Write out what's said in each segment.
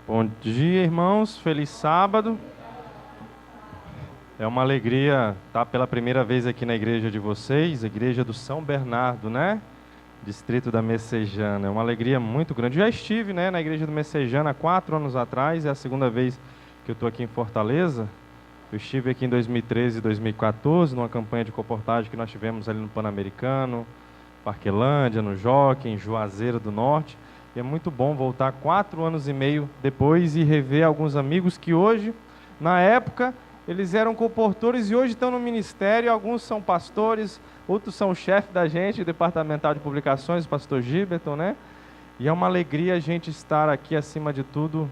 Bom dia, irmãos. Feliz sábado. É uma alegria estar pela primeira vez aqui na igreja de vocês, a igreja do São Bernardo, né? Distrito da Messejana. É uma alegria muito grande. Já estive, né, na igreja do Messejana há 4 anos atrás, é a segunda vez que eu estou aqui em Fortaleza. Eu estive aqui em 2013 e 2014, numa campanha de comportagem que nós tivemos ali no Pan-Americano, Parquelândia, no Jockey, em Juazeiro do Norte. E é muito bom voltar 4 anos e meio depois e rever alguns amigos que hoje, na época, eles eram comportores e hoje estão no ministério. Alguns são pastores, outros são o chefe da gente, departamental de publicações, o pastor Giberton, né? E é uma alegria a gente estar aqui, acima de tudo,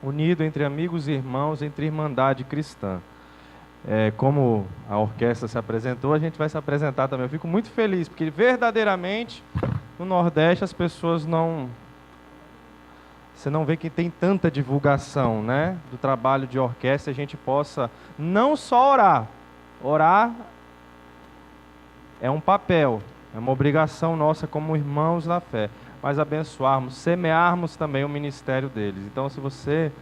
unido entre amigos e irmãos, entre irmandade cristã. Como a orquestra se apresentou, a gente vai se apresentar também. Eu fico muito feliz, porque verdadeiramente no Nordeste as pessoas não... Você não vê que tem tanta divulgação, né, do trabalho de orquestra, a gente possa não só orar. Orar é um papel, é uma obrigação nossa como irmãos na fé, mas abençoarmos, semearmos também o ministério deles. Então, se você,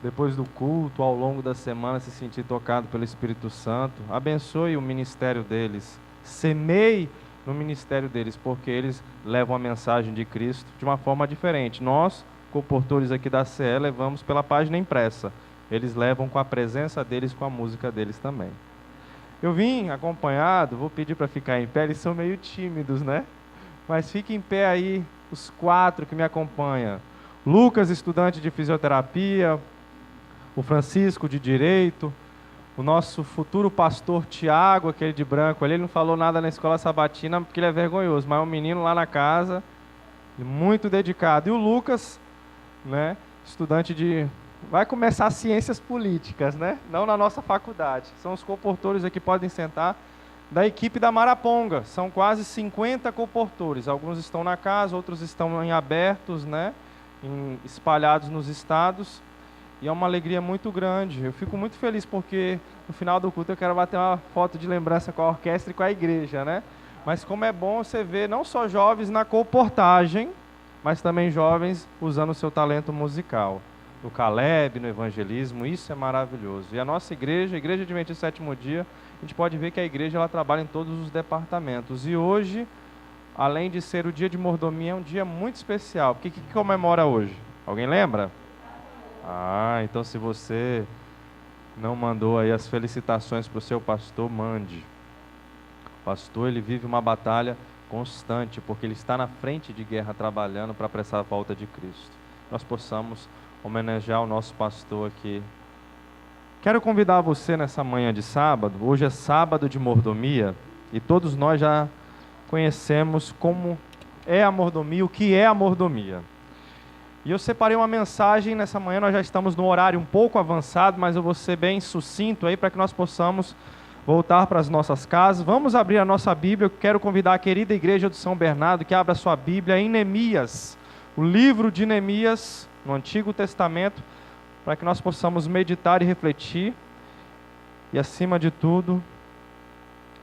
depois do culto, ao longo da semana, se sentir tocado pelo Espírito Santo, abençoe o ministério deles, semeie no ministério deles, porque eles levam a mensagem de Cristo de uma forma diferente. Nós, comportores aqui da CE, levamos pela página impressa. Eles levam com a presença deles, com a música deles também. Eu vim acompanhado, vou pedir para ficar em pé, eles são meio tímidos, né? Mas fiquem em pé aí, os 4 que me acompanham. Lucas, estudante de fisioterapia, o Francisco, de direito, o nosso futuro pastor Tiago, aquele de branco ali, ele não falou nada na escola sabatina porque ele é vergonhoso, mas é um menino lá na casa, muito dedicado. E o Lucas, né, estudante de... vai começar ciências políticas, né? Não na nossa faculdade. São os comportores aqui, podem sentar, da equipe da Maraponga. São quase 50 comportores. Alguns estão na casa, outros estão em abertos, né? Espalhados nos estados. E é uma alegria muito grande. Eu fico muito feliz porque no final do culto eu quero bater uma foto de lembrança com a orquestra e com a igreja, né? Mas como é bom você ver não só jovens na comportagem, mas também jovens usando o seu talento musical. No Caleb, no evangelismo, isso é maravilhoso. E a nossa igreja, a Igreja Adventista Sétimo Dia, a gente pode ver que a igreja ela trabalha em todos os departamentos. E hoje, além de ser o dia de mordomia, é um dia muito especial. O que comemora hoje? Alguém lembra? Então se você não mandou aí as felicitações para o seu pastor, mande. O pastor, ele vive uma batalha constante, porque ele está na frente de guerra trabalhando para apressar a volta de Cristo. Nós possamos homenagear o nosso pastor aqui. Quero convidar você nessa manhã de sábado. Hoje é sábado de mordomia e todos nós já conhecemos como é a mordomia, o que é a mordomia. E eu separei uma mensagem nessa manhã, nós já estamos no horário um pouco avançado, mas eu vou ser bem sucinto aí para que nós possamos voltar para as nossas casas. Vamos abrir a nossa Bíblia. Eu quero convidar a querida igreja do São Bernardo que abra a sua Bíblia em Neemias, o livro de Neemias, no Antigo Testamento, para que nós possamos meditar e refletir e, acima de tudo,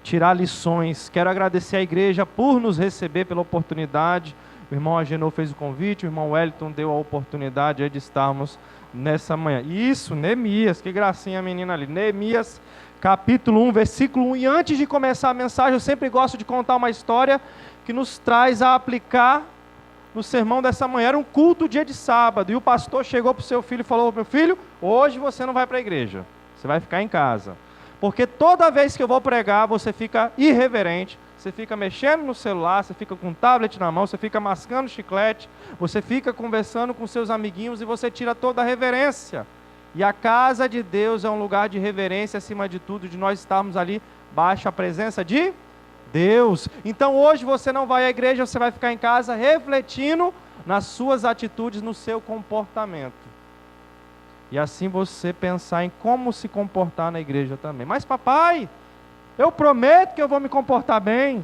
tirar lições. Quero agradecer à igreja por nos receber, pela oportunidade. O irmão Agenor fez o convite, o irmão Wellington deu a oportunidade de estarmos nessa manhã. Isso, Neemias, que gracinha a menina ali. Neemias, capítulo 1, versículo 1. E antes de começar a mensagem, eu sempre gosto de contar uma história que nos traz a aplicar no sermão dessa manhã. Era um culto dia de sábado, e o pastor chegou para o seu filho e falou: meu filho, hoje você não vai para a igreja, você vai ficar em casa. Porque toda vez que eu vou pregar, você fica irreverente, você fica mexendo no celular, você fica com um tablet na mão, você fica mascando chiclete, você fica conversando com seus amiguinhos e você tira toda a reverência. E a casa de Deus é um lugar de reverência, acima de tudo, de nós estarmos ali baixo a presença de Deus. Então hoje você não vai à igreja, você vai ficar em casa refletindo nas suas atitudes, no seu comportamento. E assim você pensar em como se comportar na igreja também. Mas papai, eu prometo que eu vou me comportar bem,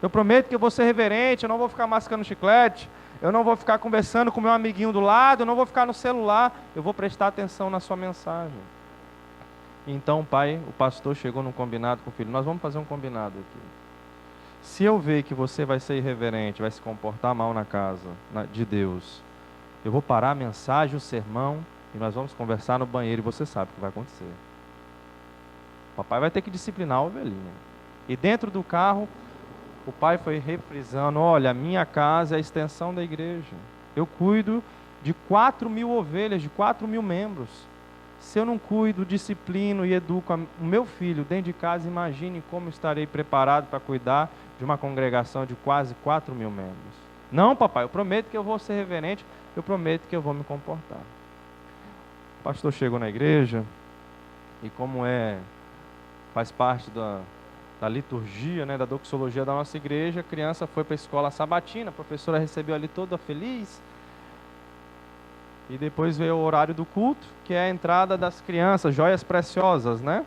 eu prometo que eu vou ser reverente, eu não vou ficar mascando chiclete, eu não vou ficar conversando com meu amiguinho do lado, eu não vou ficar no celular, eu vou prestar atenção na sua mensagem. Então, pai, o pastor chegou num combinado com o filho. Nós vamos fazer um combinado aqui. Se eu ver que você vai ser irreverente, vai se comportar mal na casa de Deus, Eu vou parar a mensagem, o sermão, e nós vamos conversar no banheiro, e você sabe o que vai acontecer. Papai vai ter que disciplinar a ovelhinha. E dentro do carro, o pai foi refrisando: olha, a minha casa é a extensão da igreja. Eu cuido de 4.000 ovelhas, de 4.000 membros. Se eu não cuido, disciplino e educo o meu filho dentro de casa, imagine como estarei preparado para cuidar de uma congregação de quase 4.000 membros. Não, papai, eu prometo que eu vou ser reverente, eu prometo que eu vou me comportar. O pastor chegou na igreja, e como faz parte da liturgia, né, da doxologia da nossa igreja, a criança foi para a escola sabatina, a professora recebeu ali toda feliz, e depois veio o horário do culto, que é a entrada das crianças, joias preciosas, né?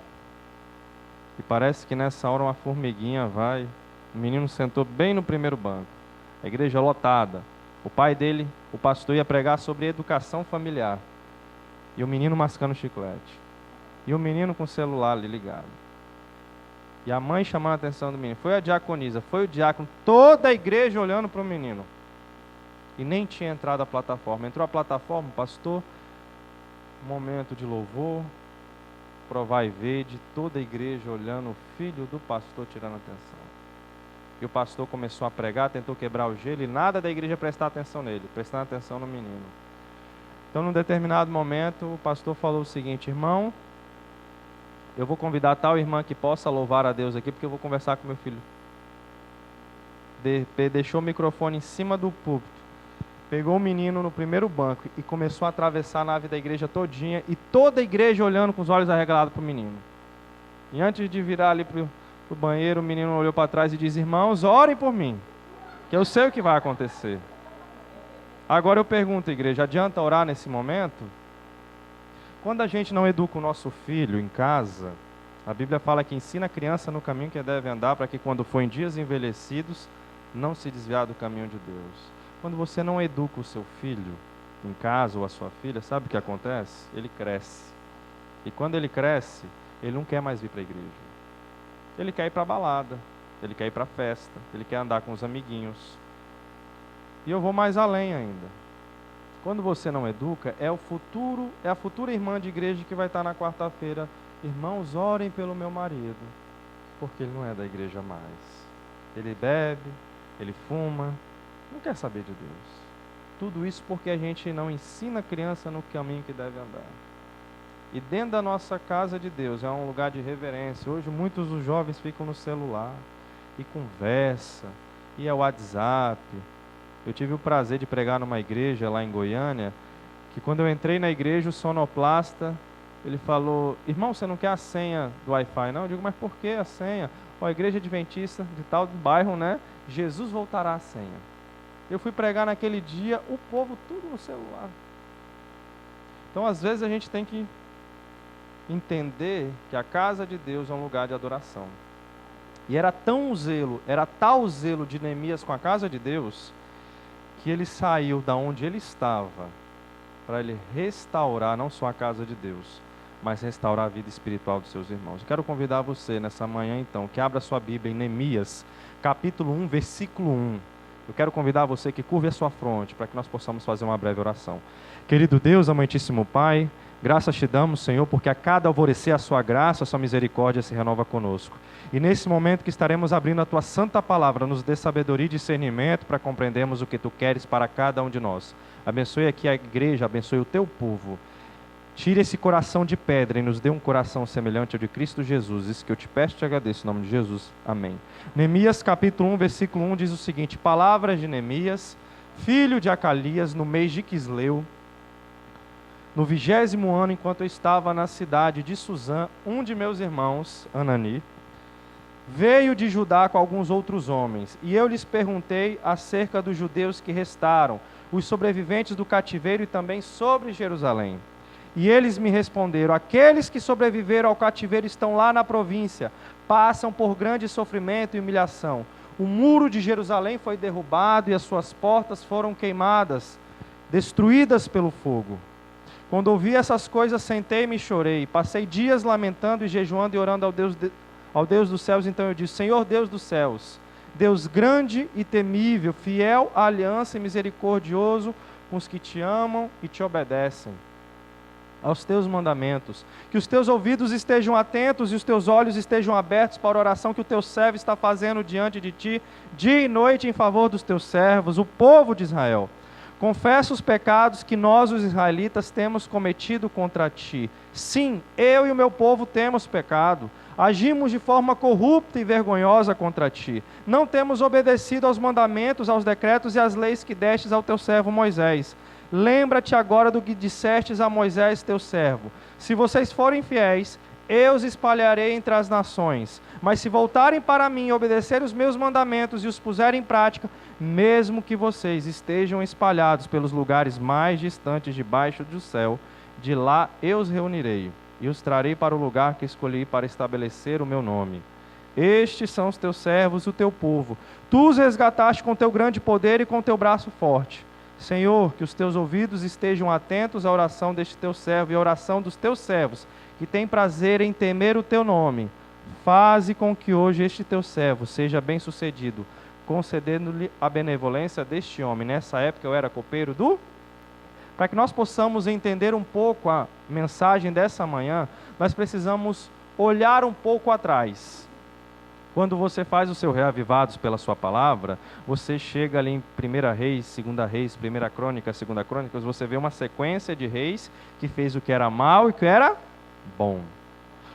E parece que nessa hora uma formiguinha vai. O menino sentou bem no primeiro banco. A igreja lotada. O pai dele, o pastor, ia pregar sobre educação familiar. E o menino mascando chiclete. E o menino com o celular ali ligado. E a mãe chamando a atenção do menino. Foi a diaconisa, foi o diácono, toda a igreja olhando para o menino. E nem tinha entrado a plataforma. Entrou a plataforma, o pastor, momento de louvor, provar e ver, de toda a igreja olhando o filho do pastor tirando atenção. E o pastor começou a pregar, tentou quebrar o gelo, e nada da igreja prestar atenção nele, prestando atenção no menino. Então, num determinado momento, o pastor falou o seguinte: irmão, eu vou convidar tal irmã que possa louvar a Deus aqui, porque eu vou conversar com meu filho. Deixou o microfone em cima do púlpito, pegou o menino no primeiro banco e começou a atravessar a nave da igreja todinha, e toda a igreja olhando com os olhos arregalados para o menino. E antes de virar ali para o banheiro, o menino olhou para trás e disse: irmãos, orem por mim, que eu sei o que vai acontecer. Agora eu pergunto, igreja, adianta orar nesse momento? Quando a gente não educa o nosso filho em casa, a Bíblia fala que ensina a criança no caminho que deve andar, para que quando for em dias envelhecidos, não se desviar do caminho de Deus. Quando você não educa o seu filho em casa ou a sua filha, sabe o que acontece? Ele cresce. E quando ele cresce, ele não quer mais vir para a igreja. Ele quer ir para a balada, ele quer ir para a festa, ele quer andar com os amiguinhos. E eu vou mais além ainda. Quando você não educa, é a futura irmã de igreja que vai estar na quarta-feira: irmãos, orem pelo meu marido, porque ele não é da igreja mais. Ele bebe, ele fuma, não quer saber de Deus. Tudo isso porque a gente não ensina a criança no caminho que deve andar. E dentro da nossa casa de Deus é um lugar de reverência. Hoje muitos dos jovens ficam no celular e conversa, e é WhatsApp. Eu tive o prazer de pregar numa igreja lá em Goiânia, que quando eu entrei na igreja, o sonoplasta, ele falou: irmão, você não quer a senha do Wi-Fi, não? Eu digo: mas por que a senha? A igreja adventista de tal bairro, né? Jesus voltará a senha. Eu fui pregar naquele dia, o povo tudo no celular. Então, às vezes, a gente tem que entender que a casa de Deus é um lugar de adoração. E era tal o zelo de Neemias com a casa de Deus, que ele saiu da onde ele estava para ele restaurar não só a casa de Deus, mas restaurar a vida espiritual dos seus irmãos. Eu quero convidar você nessa manhã, então, que abra sua Bíblia em Neemias, capítulo 1, versículo 1. Eu quero convidar você que curve a sua fronte, para que nós possamos fazer uma breve oração. Querido Deus, amantíssimo Pai, graças te damos, Senhor, porque a cada alvorecer a sua graça, a sua misericórdia se renova conosco. E nesse momento que estaremos abrindo a tua santa palavra, nos dê sabedoria e discernimento para compreendermos o que tu queres para cada um de nós. Abençoe aqui a igreja, abençoe o teu povo. Tire esse coração de pedra e nos dê um coração semelhante ao de Cristo Jesus. Isso que eu te peço e te agradeço, em nome de Jesus. Amém. Neemias capítulo 1, versículo 1 diz o seguinte: palavras de Neemias, filho de Acalias, no mês de Quisleu, no 20º ano, enquanto eu estava na cidade de Suzã, um de meus irmãos, Anani, veio de Judá com alguns outros homens, e eu lhes perguntei acerca dos judeus que restaram, os sobreviventes do cativeiro, e também sobre Jerusalém. E eles me responderam: aqueles que sobreviveram ao cativeiro estão lá na província, passam por grande sofrimento e humilhação. O muro de Jerusalém foi derrubado e as suas portas foram queimadas, destruídas pelo fogo. Quando ouvi essas coisas, sentei-me e chorei. Passei dias lamentando e jejuando e orando ao Deus dos céus. Então eu disse: Senhor Deus dos céus, Deus grande e temível, fiel à aliança e misericordioso com os que te amam e te obedecem, aos teus mandamentos. Que os teus ouvidos estejam atentos e os teus olhos estejam abertos para a oração que o teu servo está fazendo diante de ti, dia e noite em favor dos teus servos, o povo de Israel. Confessa os pecados que nós, os israelitas, temos cometido contra ti. Sim, eu e o meu povo temos pecado. Agimos de forma corrupta e vergonhosa contra ti. Não temos obedecido aos mandamentos, aos decretos e às leis que destes ao teu servo Moisés. Lembra-te agora do que dissestes a Moisés, teu servo. Se vocês forem fiéis, eu os espalharei entre as nações. Mas se voltarem para mim e obedecerem os meus mandamentos e os puserem em prática, mesmo que vocês estejam espalhados pelos lugares mais distantes debaixo do céu, de lá eu os reunirei e os trarei para o lugar que escolhi para estabelecer o meu nome. Estes são os teus servos, o teu povo. Tu os resgataste com teu grande poder e com teu braço forte. Senhor, que os teus ouvidos estejam atentos à oração deste teu servo e à oração dos teus servos, que têm prazer em temer o teu nome. Faze com que hoje este teu servo seja bem-sucedido, concedendo-lhe a benevolência deste homem. Nessa época eu era copeiro Para que nós possamos entender um pouco a mensagem dessa manhã, nós precisamos olhar um pouco atrás. Quando você faz o seu reavivados pela sua palavra, você chega ali em 1 Reis, 2 Reis, 1 Crônica, 2 Crônicas, você vê uma sequência de reis que fez o que era mal e o que era bom.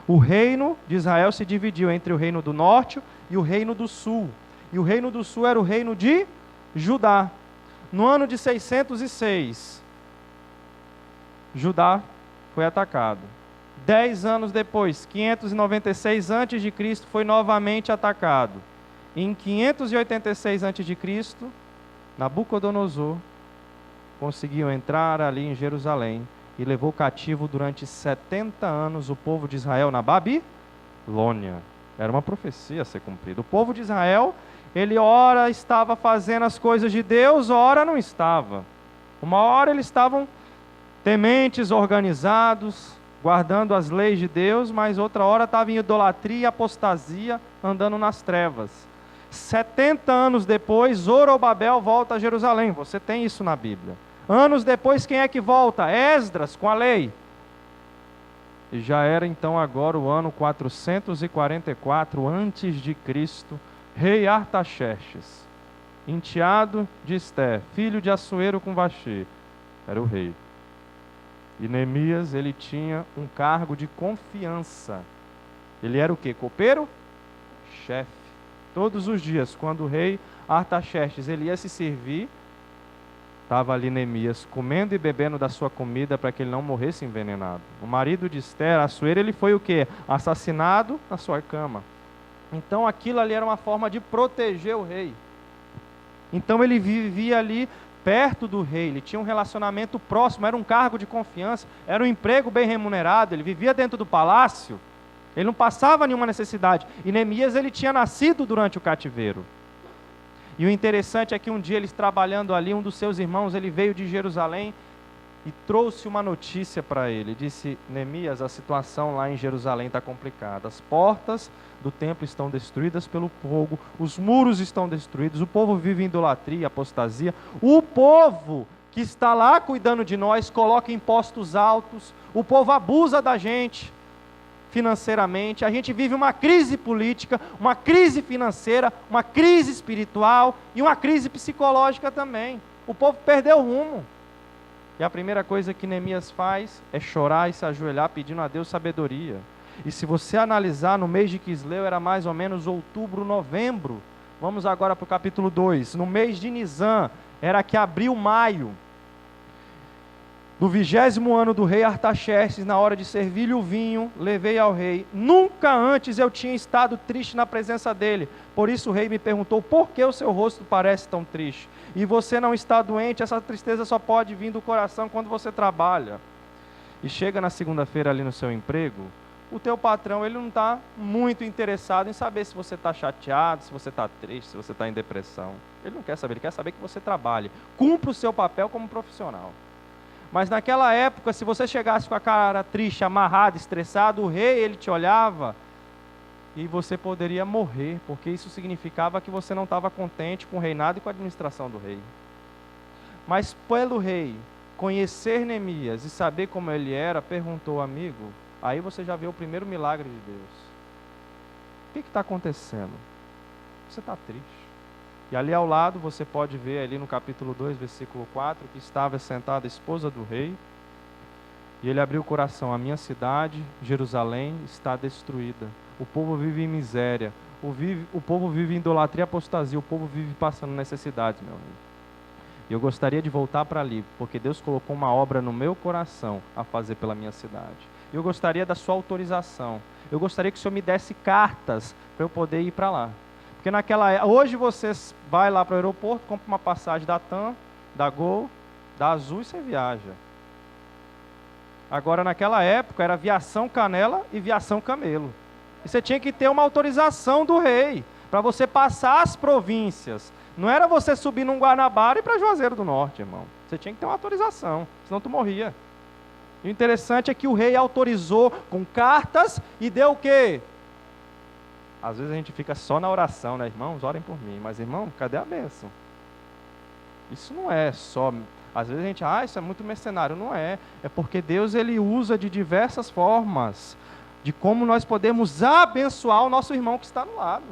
O reino de Israel se dividiu entre o reino do norte e o reino do sul. E o reino do sul era o reino de Judá. No ano de 606, Judá foi atacado. 10 anos depois, 596 a.C., foi novamente atacado. Em 586 a.C., Nabucodonosor conseguiu entrar ali em Jerusalém e levou cativo durante 70 anos o povo de Israel na Babilônia. Era uma profecia a ser cumprida. O povo de Israel, ele ora estava fazendo as coisas de Deus, ora não estava. Uma hora eles estavam tementes, organizados, guardando as leis de Deus, mas outra hora estava em idolatria e apostasia, andando nas trevas. 70 anos depois, Zorobabel volta a Jerusalém. Você tem isso na Bíblia. Anos depois, quem é que volta? Esdras, com a lei. E já era então agora o ano 444 a.C., rei Artaxerxes, enteado de Esté, filho de Assuero com Vaxê, era o rei. E Neemias, ele tinha um cargo de confiança. Ele era o quê? Copeiro? Chefe. Todos os dias, quando o rei Artaxerxes ele ia se servir, estava ali Neemias comendo e bebendo da sua comida para que ele não morresse envenenado. O marido de Esther, Assuero, ele foi o quê? Assassinado na sua cama. Então aquilo ali era uma forma de proteger o rei. Então ele vivia ali perto do rei, ele tinha um relacionamento próximo, era um cargo de confiança, era um emprego bem remunerado, ele vivia dentro do palácio, ele não passava nenhuma necessidade. E Neemias, ele tinha nascido durante o cativeiro. E o interessante é que um dia eles trabalhando ali, um dos seus irmãos, ele veio de Jerusalém e trouxe uma notícia para ele. Disse: Neemias, a situação lá em Jerusalém está complicada. As portas do templo estão destruídas pelo fogo, os muros estão destruídos, o povo vive em idolatria, apostasia. O povo que está lá cuidando de nós coloca impostos altos, o povo abusa da gente financeiramente, a gente vive uma crise política, uma crise financeira, uma crise espiritual e uma crise psicológica também. O povo perdeu o rumo. E a primeira coisa que Neemias faz é chorar e se ajoelhar pedindo a Deus sabedoria. E se você analisar, no mês de Quisleu era mais ou menos outubro, novembro. Vamos agora para o capítulo 2. No mês de Nisan, era que abril, maio, do 20º ano do rei Artaxerxes, na hora de servir-lhe o vinho, levei ao rei. Nunca antes eu tinha estado triste na presença dele. Por isso o rei me perguntou: por que o seu rosto parece tão triste? E você não está doente? Essa tristeza só pode vir do coração quando você trabalha. E chega na segunda-feira ali no seu emprego, o teu patrão, ele não está muito interessado em saber se você está chateado, se você está triste, se você está em depressão. Ele não quer saber, ele quer saber que você trabalhe. Cumpra o seu papel como profissional. Mas naquela época, se você chegasse com a cara triste, amarrado, estressado, o rei, ele te olhava e você poderia morrer, porque isso significava que você não estava contente com o reinado e com a administração do rei. Mas pelo rei conhecer Neemias e saber como ele era, perguntou, amigo, aí você já vê o primeiro milagre de Deus. O que está acontecendo? Você está triste. E ali ao lado você pode ver ali no capítulo 2, versículo 4, que estava sentada a esposa do rei. E ele abriu o coração, a minha cidade, Jerusalém, está destruída. O povo vive em miséria. O povo vive em idolatria e apostasia. O povo vive passando necessidades, meu amigo. E eu gostaria de voltar para ali, porque Deus colocou uma obra no meu coração a fazer pela minha cidade. E eu gostaria da sua autorização. Eu gostaria que o Senhor me desse cartas para eu poder ir para lá. Porque hoje você vai lá para o aeroporto, compra uma passagem da TAM, da Gol, da Azul e você viaja. Agora, naquela época, era viação Canela e viação Camelo. E você tinha que ter uma autorização do rei para você passar as províncias. Não era você subir num Guanabara e ir para Juazeiro do Norte, irmão. Você tinha que ter uma autorização, senão tu morria. E o interessante é que o rei autorizou com cartas e deu o quê? Às vezes a gente fica só na oração, né? Irmãos, orem por mim. Mas, irmão, cadê a bênção? Isso não é só... Às vezes a gente, isso é muito mercenário. Não é. É porque Deus, ele usa de diversas formas de como nós podemos abençoar o nosso irmão que está no lado.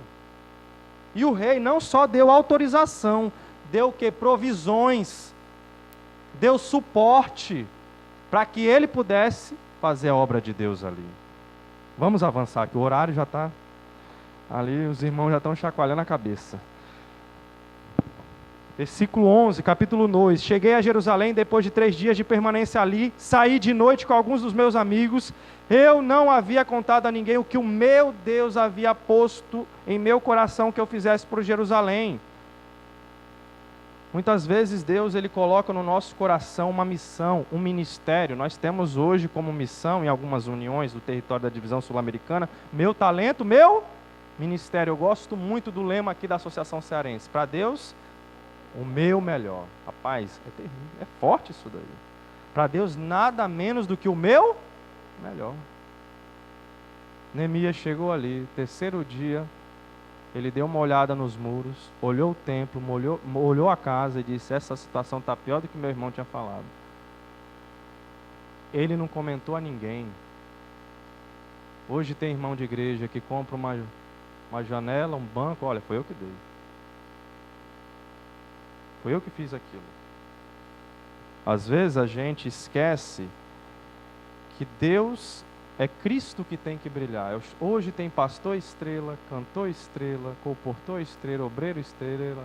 E o rei não só deu autorização, deu o quê? Provisões, deu suporte para que ele pudesse fazer a obra de Deus ali. Vamos avançar, que o horário já está ali, os irmãos já estão chacoalhando a cabeça. Versículo 11, capítulo 2. Cheguei a Jerusalém depois de 3 dias de permanência ali, saí de noite com alguns dos meus amigos. Eu não havia contado a ninguém o que o meu Deus havia posto em meu coração que eu fizesse por Jerusalém. Muitas vezes Deus, ele coloca no nosso coração uma missão, um ministério. Nós temos hoje como missão, em algumas uniões do território da divisão sul-americana, meu talento, meu ministério. Eu gosto muito do lema aqui da Associação Cearense. Para Deus, o meu melhor. Rapaz, é terrível, é forte isso daí. Para Deus, nada menos do que o meu melhor. Neemias chegou ali, 3º dia, ele deu uma olhada nos muros, olhou o templo, olhou a casa e disse, essa situação está pior do que meu irmão tinha falado. Ele não comentou a ninguém. Hoje tem irmão de igreja que compra uma janela, um banco, olha, foi eu que dei. Foi eu que fiz aquilo. Às vezes a gente esquece que Deus é Cristo que tem que brilhar. Hoje tem pastor estrela, cantor estrela, comportor estrela, obreiro estrela.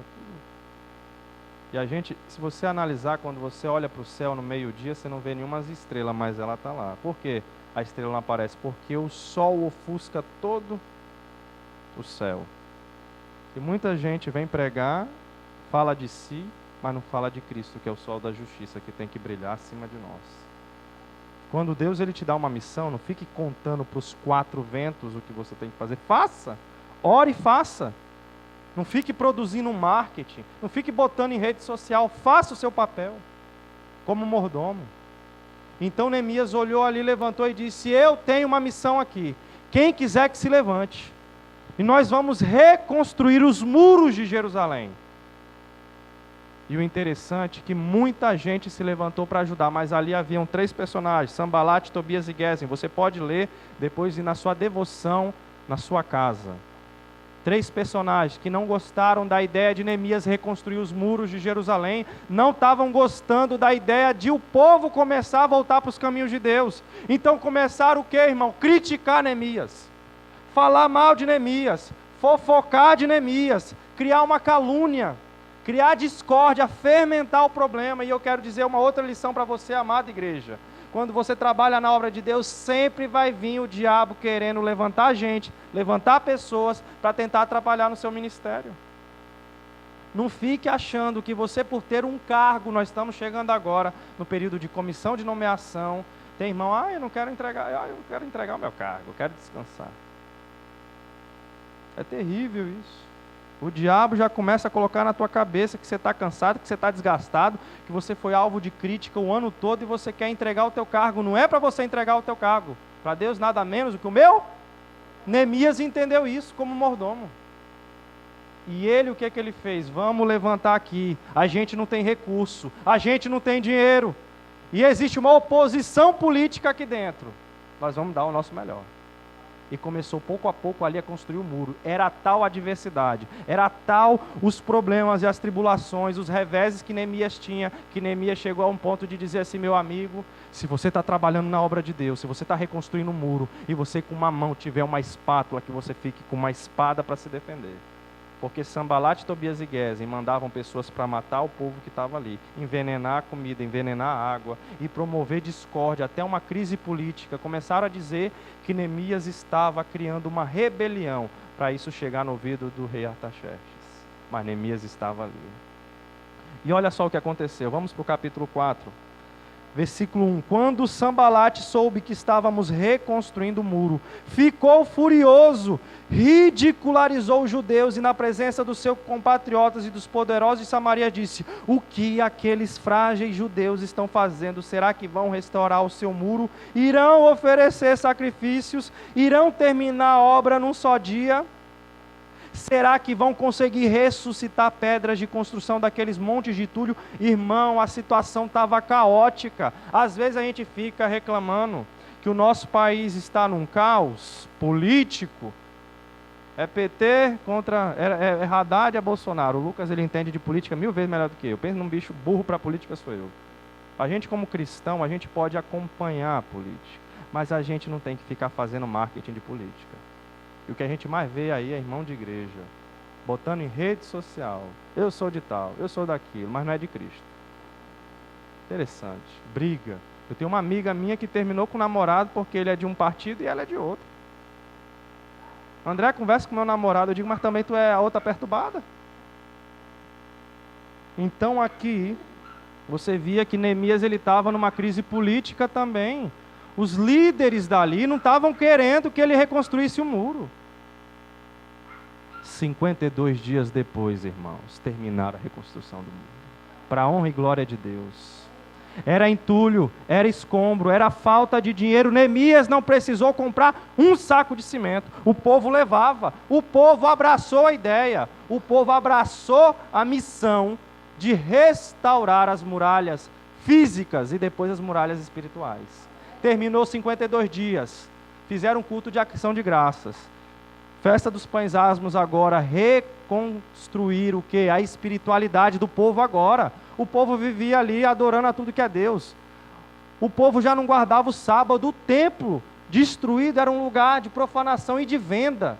E a gente, se você analisar, quando você olha para o céu no meio-dia, você não vê nenhuma estrela, mas ela está lá. Por quê? A estrela não aparece? Porque o sol ofusca todo o céu. E muita gente vem pregar, fala de si, mas não fala de Cristo, que é o sol da justiça, que tem que brilhar acima de nós. Quando Deus, ele te dá uma missão, não fique contando para os 4 ventos o que você tem que fazer. Faça, ore e faça. Não fique produzindo marketing, não fique botando em rede social. Faça o seu papel como mordomo. Então Neemias olhou ali, levantou e disse, eu tenho uma missão aqui. Quem quiser que se levante. E nós vamos reconstruir os muros de Jerusalém. E o interessante é que muita gente se levantou para ajudar, mas ali haviam 3 personagens, Sambalat, Tobias e Gesem. Você pode ler depois e na sua devoção, na sua casa. 3 personagens que não gostaram da ideia de Neemias reconstruir os muros de Jerusalém, não estavam gostando da ideia de o povo começar a voltar para os caminhos de Deus. Então começaram o quê, irmão? Criticar Neemias, falar mal de Neemias, fofocar de Neemias, criar uma calúnia, criar discórdia, fermentar o problema. E eu quero dizer uma outra lição para você, amada igreja. Quando você trabalha na obra de Deus, sempre vai vir o diabo querendo levantar gente, levantar pessoas para tentar atrapalhar no seu ministério. Não fique achando que você, por ter um cargo, nós estamos chegando agora no período de comissão de nomeação, tem irmão, eu não quero entregar, eu quero entregar o meu cargo, eu quero descansar. É terrível isso. O diabo já começa a colocar na tua cabeça que você está cansado, que você está desgastado, que você foi alvo de crítica o ano todo e você quer entregar o teu cargo. Não é para você entregar o teu cargo. Para Deus nada menos do que o meu. Neemias entendeu isso como mordomo. E ele, o que que ele fez? Vamos levantar aqui. A gente não tem recurso, a gente não tem dinheiro. E existe uma oposição política aqui dentro. Nós vamos dar o nosso melhor. E começou pouco a pouco ali a construir o muro. Era tal a adversidade, era tal os problemas e as tribulações, os reveses que Neemias tinha, que Neemias chegou a um ponto de dizer assim: meu amigo, se você está trabalhando na obra de Deus, se você está reconstruindo o muro, e você com uma mão tiver uma espátula, que você fique com uma espada para se defender. Porque Sambalat, Tobias e Gesem mandavam pessoas para matar o povo que estava ali, envenenar a comida, envenenar a água e promover discórdia, até uma crise política. Começaram a dizer que Neemias estava criando uma rebelião para isso chegar no ouvido do rei Artaxerxes. Mas Neemias estava ali. E olha só o que aconteceu. Vamos para o capítulo 4. Versículo 1. Quando Sambalat soube que estávamos reconstruindo o muro, ficou furioso, ridicularizou os judeus e na presença dos seus compatriotas e dos poderosos de Samaria disse: o que aqueles frágeis judeus estão fazendo? Será que vão restaurar o seu muro? Irão oferecer sacrifícios? Irão terminar a obra num só dia? Será que vão conseguir ressuscitar pedras de construção daqueles montes de entulho? Irmão, a situação estava caótica. Às vezes a gente fica reclamando que o nosso país está num caos político. É PT contra... É Haddad e é Bolsonaro. O Lucas, ele entende de política 1000 vezes melhor do que eu. Pensa num bicho burro para política, sou eu. A gente como cristão, a gente pode acompanhar a política, mas a gente não tem que ficar fazendo marketing de política. E o que a gente mais vê aí é irmão de igreja, botando em rede social: eu sou de tal, eu sou daquilo, mas não é de Cristo. Interessante. Briga. Eu tenho uma amiga minha que terminou com o namorado porque ele é de um partido e ela é de outro. André, conversa com meu namorado. Eu digo: mas também tu é a outra perturbada. Então aqui, você via que Neemias ele estava numa crise política também. Os líderes dali não estavam querendo que ele reconstruísse o muro. 52 dias depois, irmãos, terminaram a reconstrução do muro. Para a honra e glória de Deus. Era entulho, era escombro, era falta de dinheiro. Neemias não precisou comprar um saco de cimento. O povo levava. O povo abraçou a ideia. O povo abraçou a missão de restaurar as muralhas físicas e depois as muralhas espirituais. Terminou 52 dias, fizeram um culto de ação de graças. Festa dos pães asmos agora, reconstruir o quê? A espiritualidade do povo agora. O povo vivia ali adorando a tudo que é Deus. O povo já não guardava o sábado, o templo destruído era um lugar de profanação e de venda.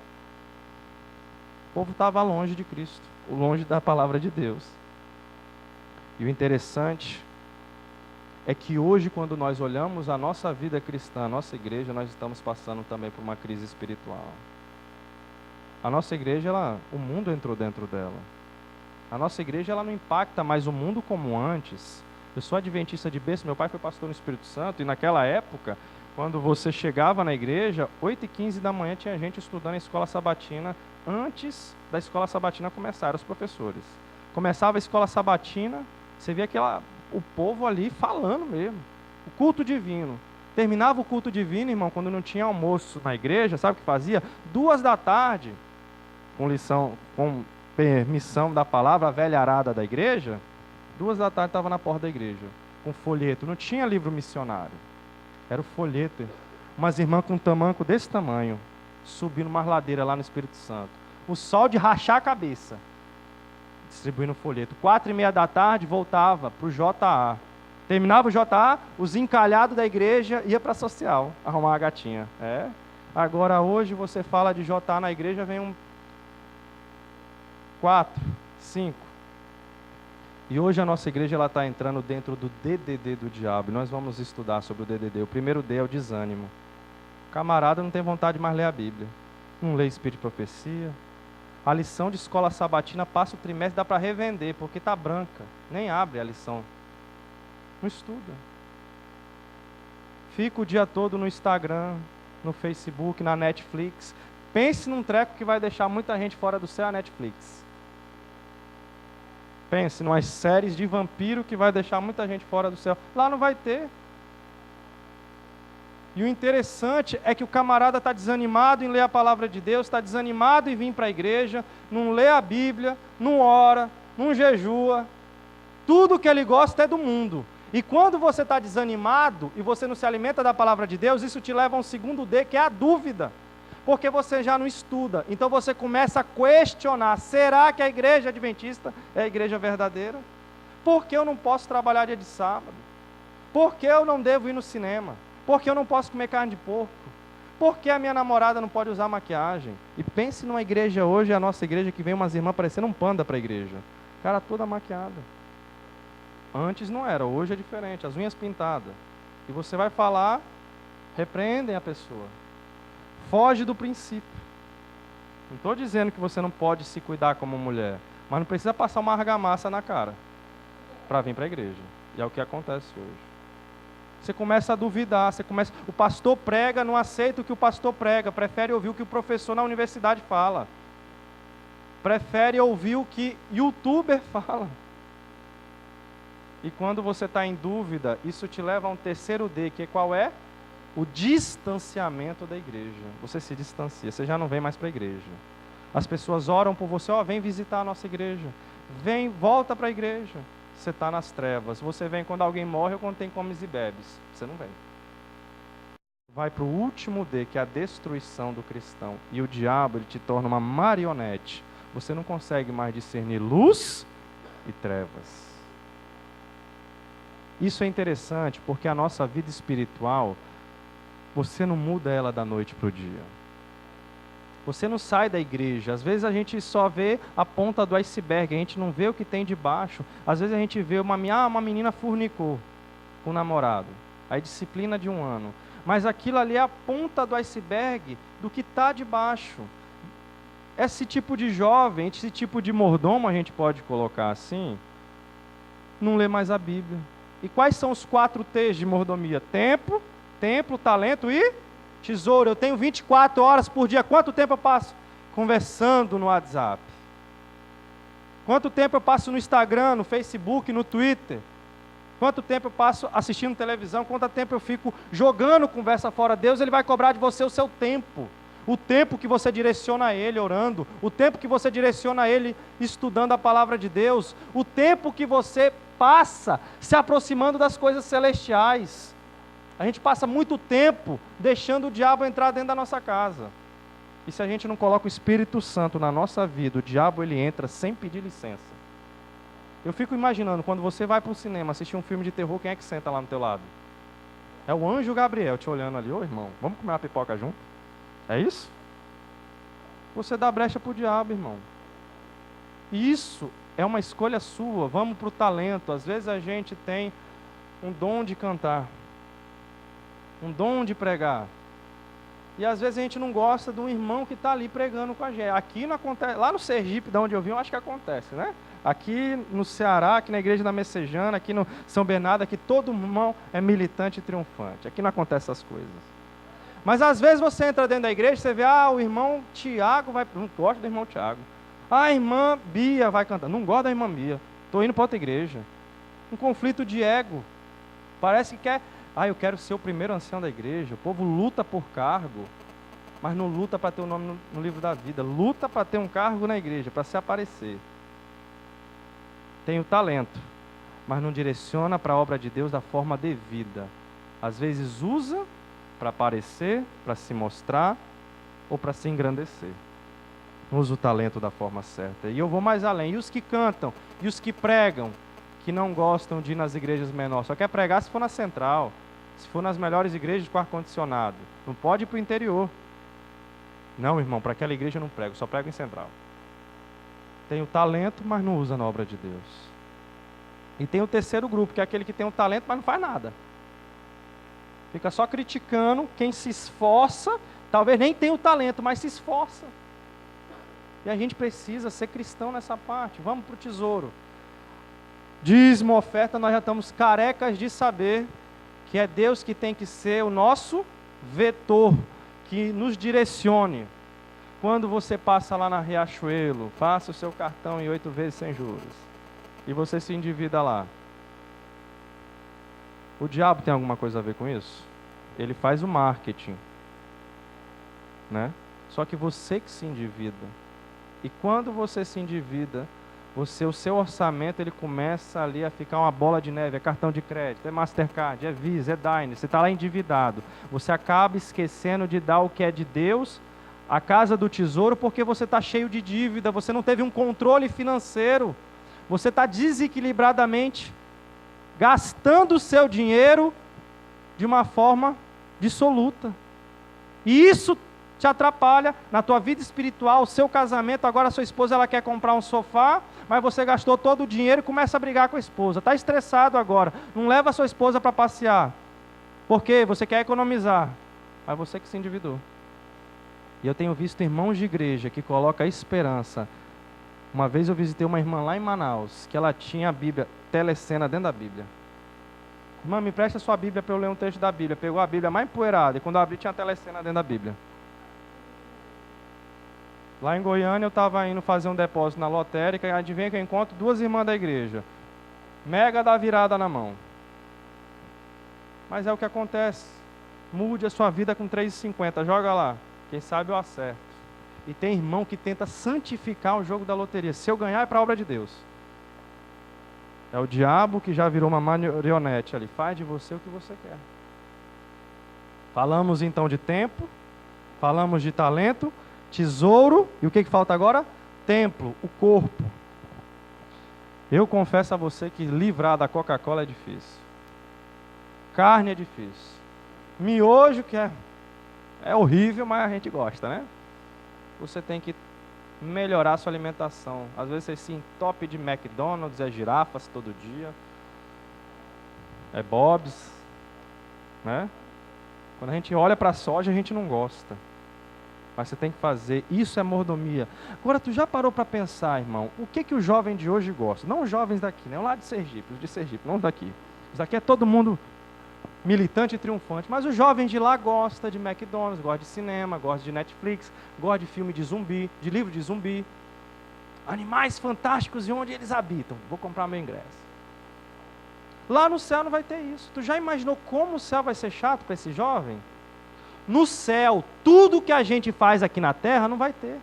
O povo estava longe de Cristo, longe da palavra de Deus. E o interessante é que hoje, quando nós olhamos a nossa vida cristã, a nossa igreja, nós estamos passando também por uma crise espiritual. A nossa igreja, o mundo entrou dentro dela. A nossa igreja, ela não impacta mais o mundo como antes. Eu sou adventista de berço, meu pai foi pastor no Espírito Santo, e naquela época, quando você chegava na igreja, 8h15 da manhã tinha gente estudando a escola sabatina, antes da escola sabatina começar, os professores. Começava a escola sabatina, você via o povo ali falando mesmo, o culto divino. Terminava o culto divino, irmão, quando não tinha almoço na igreja, sabe o que fazia? 2 da tarde, com permissão da palavra, a velharada da igreja, 2 da tarde estava na porta da igreja, com folheto. Não tinha livro missionário, era o folheto. Umas irmãs com um tamanco desse tamanho, subindo uma ladeira lá no Espírito Santo. O sol de rachar a cabeça, distribuindo folheto. 4h30 da tarde, voltava para o JA. Terminava o JA, os encalhados da igreja ia para a social, arrumar a gatinha. Agora hoje você fala de JA na igreja, vem 4, 5. E hoje a nossa igreja está entrando dentro do DDD do diabo. Nós vamos estudar sobre o DDD. O primeiro D é o desânimo. O camarada não tem vontade de mais ler a Bíblia. Não lê Espírito de Profecia. A lição de escola sabatina passa o trimestre, dá para revender, porque está branca. Nem abre a lição. Não estuda. Fica o dia todo no Instagram, no Facebook, na Netflix. Pense num treco que vai deixar muita gente fora do céu, a Netflix. Pense em umas séries de vampiro que vai deixar muita gente fora do céu. Lá não vai ter. E o interessante é que o camarada está desanimado em ler a palavra de Deus, está desanimado em vir para a igreja, não lê a Bíblia, não ora, não jejua. Tudo que ele gosta é do mundo. E quando você está desanimado e você não se alimenta da palavra de Deus, isso te leva a um segundo D, que é a dúvida. Porque você já não estuda. Então você começa a questionar: será que a igreja adventista é a igreja verdadeira? Por que eu não posso trabalhar dia de sábado? Por que eu não devo ir no cinema? Por que eu não posso comer carne de porco? Por que a minha namorada não pode usar maquiagem? E pense numa igreja hoje, a nossa igreja, que vem umas irmãs parecendo um panda para a igreja. Cara, toda maquiada. Antes não era, hoje é diferente, as unhas pintadas. E você vai falar, repreendem a pessoa. Foge do princípio. Não estou dizendo que você não pode se cuidar como mulher, mas não precisa passar uma argamassa na cara para vir para a igreja. E é o que acontece hoje. Você começa a duvidar, o pastor prega, não aceita o que o pastor prega, prefere ouvir o que o professor na universidade fala. Prefere ouvir o que youtuber fala. E quando você está em dúvida, isso te leva a um terceiro D, que qual é? O distanciamento da igreja. Você se distancia, você já não vem mais para a igreja. As pessoas oram por você: ó, vem visitar a nossa igreja. Vem, volta para a igreja. Você está nas trevas. Você vem quando alguém morre ou quando tem comes e bebes. Você não vem. Vai para o último D, que é a destruição do cristão. E o diabo, ele te torna uma marionete. Você não consegue mais discernir luz e trevas. Isso é interessante porque a nossa vida espiritual, você não muda ela da noite para o dia. Você não sai da igreja. Às vezes a gente só vê a ponta do iceberg, a gente não vê o que tem debaixo. Às vezes a gente vê uma menina fornicou com o namorado. Aí disciplina de 1 ano. Mas aquilo ali é a ponta do iceberg do que está debaixo. Esse tipo de jovem, esse tipo de mordomo, a gente pode colocar assim, não lê mais a Bíblia. E quais são os 4 T's de mordomia? Tempo, talento e tesouro. Eu tenho 24 horas por dia. Quanto tempo eu passo conversando no WhatsApp? Quanto tempo eu passo no Instagram, no Facebook, no Twitter? Quanto tempo eu passo assistindo televisão? Quanto tempo eu fico jogando conversa fora? Deus, ele vai cobrar de você o seu tempo. O tempo que você direciona a Ele orando. O tempo que você direciona a Ele estudando a palavra de Deus. O tempo que você passa se aproximando das coisas celestiais. A gente passa muito tempo deixando o diabo entrar dentro da nossa casa. E se a gente não coloca o Espírito Santo na nossa vida, o diabo ele entra sem pedir licença. Eu fico imaginando, quando você vai para o cinema assistir um filme de terror, quem é que senta lá no teu lado? É o anjo Gabriel te olhando ali: ô irmão, vamos comer uma pipoca junto? É isso? Você dá brecha para o diabo, irmão. Isso é uma escolha sua. Vamos para o talento. Às vezes a gente tem um dom de cantar, um dom de pregar, e às vezes a gente não gosta de um irmão que está ali pregando com a gente. Aqui não acontece, lá no Sergipe, de onde eu vim, eu acho que acontece, né? Aqui no Ceará, aqui na igreja da Messejana, aqui no São Bernardo, aqui todo irmão é militante e triunfante. Aqui não acontece essas coisas. Mas às vezes você entra dentro da igreja e você vê: o irmão Tiago vai... Não gosto do irmão Tiago. A irmã Bia vai cantar. Não gosto da irmã Bia. Estou indo para outra igreja. Um conflito de ego. Parece que quer... eu quero ser o primeiro ancião da igreja. O povo luta por cargo, mas não luta para ter o nome no livro da vida. Luta para ter um cargo na igreja, para se aparecer. Tem o talento, mas não direciona para a obra de Deus da forma devida. Às vezes usa para aparecer, para se mostrar ou para se engrandecer. Usa o talento da forma certa. E eu vou mais além. E os que cantam, e os que pregam, que não gostam de ir nas igrejas menores, só quer pregar se for na central, se for nas melhores igrejas com ar-condicionado. Não pode ir para o interior. Não, irmão, para aquela igreja eu não prego, só prego em central. Tem o talento, mas não usa na obra de Deus. E tem o terceiro grupo, que é aquele que tem o talento, mas não faz nada. Fica só criticando quem se esforça, talvez nem tenha o talento, mas se esforça. E a gente precisa ser cristão nessa parte. Vamos para o tesouro. Dízimo, oferta, nós já estamos carecas de saber que é Deus que tem que ser o nosso vetor, que nos direcione. Quando você passa lá na Riachuelo, faça o seu cartão em 8 vezes sem juros, e você se endivida lá. O diabo tem alguma coisa a ver com isso? ele faz o marketing, né? Só que você que se endivida. E quando você se endivida, o seu orçamento ele começa ali a ficar uma bola de neve, é cartão de crédito, é Mastercard, é Visa, é Dine, você está lá endividado. Você acaba esquecendo de dar o que é de Deus, a casa do tesouro, porque você está cheio de dívida, você não teve um controle financeiro, você está desequilibradamente gastando o seu dinheiro de uma forma dissoluta. E isso te atrapalha na tua vida espiritual, o seu casamento. Agora a sua esposa ela quer comprar um sofá, mas você gastou todo o dinheiro e começa a brigar com a esposa. Está estressado agora, não leva a sua esposa para passear. Por quê? Você quer economizar, mas você que se endividou. E eu tenho visto irmãos de igreja que colocam a esperança. Uma vez eu visitei uma irmã lá em Manaus, que ela tinha a Bíblia, telecena dentro da Bíblia. Irmã, me presta a sua Bíblia para eu ler um texto da Bíblia. Pegou a Bíblia mais empoeirada, e quando eu abri tinha a telecena dentro da Bíblia. Lá em Goiânia eu estava indo fazer um depósito na lotérica, e adivinha que eu encontro 2 irmãs da igreja. Mega da virada na mão. Mas é o que acontece. Mude a sua vida com 3,50, joga lá. Quem sabe eu acerto. E tem irmão que tenta santificar o jogo da loteria. Se eu ganhar é para a obra de Deus. É o diabo que já virou uma marionete ali. Faz de você o que você quer. Falamos então de tempo. Falamos de talento. Tesouro. E o que falta agora? Templo, o corpo. Eu confesso a você que livrar da Coca-Cola é difícil. Carne é difícil. Miojo que é horrível, mas a gente gosta, né? Você tem que melhorar a sua alimentação. Às vezes você se entope de McDonald's, é girafas todo dia, é Bob's, né? Quando a gente olha para a soja, a gente não gosta. Mas você tem que fazer, isso é mordomia. Agora, tu já parou para pensar, irmão, o que o jovem de hoje gosta? Não os jovens daqui, né? Lá de Sergipe, os de Sergipe, não os daqui. Os daqui é todo mundo militante e triunfante, mas os jovens de lá gostam de McDonald's, gostam de cinema, gostam de Netflix, gostam de filme de zumbi, de livro de zumbi, animais fantásticos e onde eles habitam. Vou comprar meu ingresso. Lá no céu não vai ter isso. Tu já imaginou como o céu vai ser chato para esse jovem? No céu, tudo que a gente faz aqui na terra não vai ter.